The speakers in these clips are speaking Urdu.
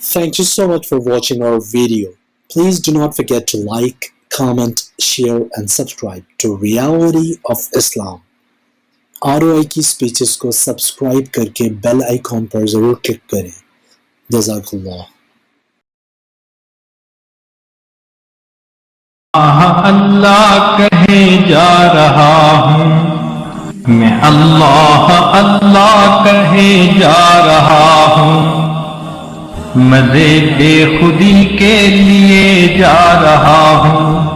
Thank you so much for watching our video. Please do not forget to like, comment, share and subscribe to Reality of Islam. ROI کی سپیچز کو سبسکرائب کر کے بیل آئیکن پر ضرور کلک کریں. جزاک اللہ. اللہ کہے جا رہا ہوں میں، اللہ اللہ کہے جا رہا ہوں، مزے بے خودی کے لیے جا رہا ہوں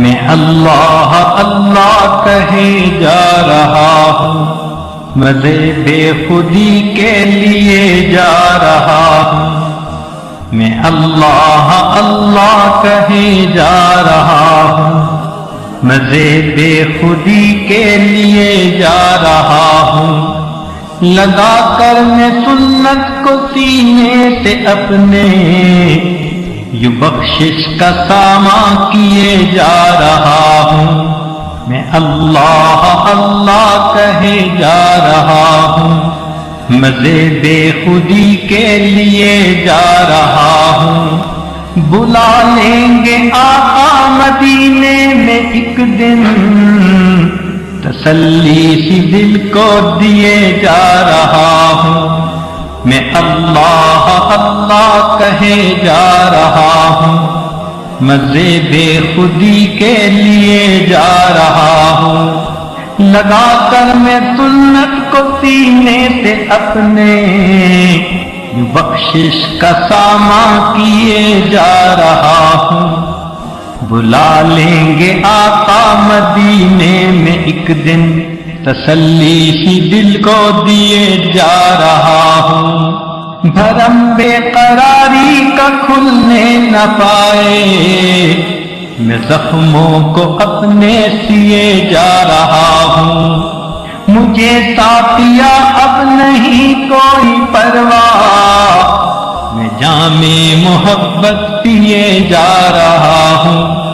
میں، اللہ اللہ کہے جا رہا ہوں، مزے بے خودی کے لیے جا رہا ہوں میں، اللہ اللہ کہے جا رہا ہوں، مزے بے خودی کے لیے جا رہا ہوں، لگا کر میں سنت کو سینے سے اپنے، یوں بخشش کا ساماں کیے جا رہا ہوں میں، اللہ اللہ کہے جا رہا ہوں، مزے بے خودی کے لیے جا رہا ہوں، بلا لیں گے آقا مدینے میں ایک دن، تسلی سی دل کو دیے جا رہا ہوں میں، اللہ اللہ کہے جا رہا ہوں، مزے بے خودی کے لیے جا رہا ہوں، لگا کر میں سنت کو سینے سے اپنے، بخشش کا ساماں کیے جا رہا ہوں، بلا لیں گے آقا مدینے میں ایک دن، تسلی سی دل کو دیے جا رہا ہوں، بھرم بے قراری کا کھلنے نہ پائے، میں زخموں کو اپنے سیے جا رہا ہوں، مجھے ساتھیا اب نہیں کوئی پرواہ، میں جام محبت پیے جا رہا ہوں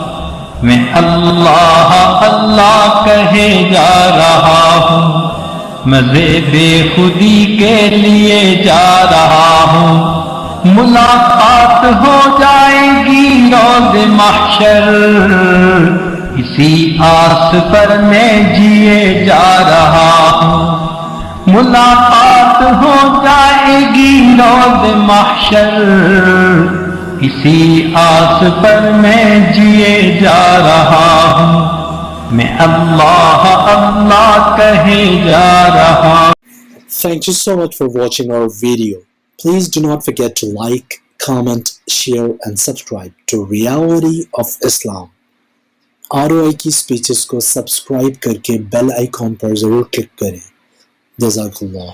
میں، اللہ اللہ کہے جا رہا ہوں، مزے بے خودی کے لیے جا رہا ہوں، ملاقات ہو جائے گی روز محشر، اسی آس پر میں جیے جا رہا ہوں، ملاقات ہو جائے گی روز محشر، اسی آس پر میں جیے جا رہا ہوں میں، اللہ اللہ کہے جا رہا ہوں. Thank you so much for watching our video. Please do not forget to like, comment, share and subscribe to Reality of Islam. ROI کی سپیچز کو سبسکرائب کر کے بیل آئیکن پر ضرور کلک کریں. جزاک اللہ.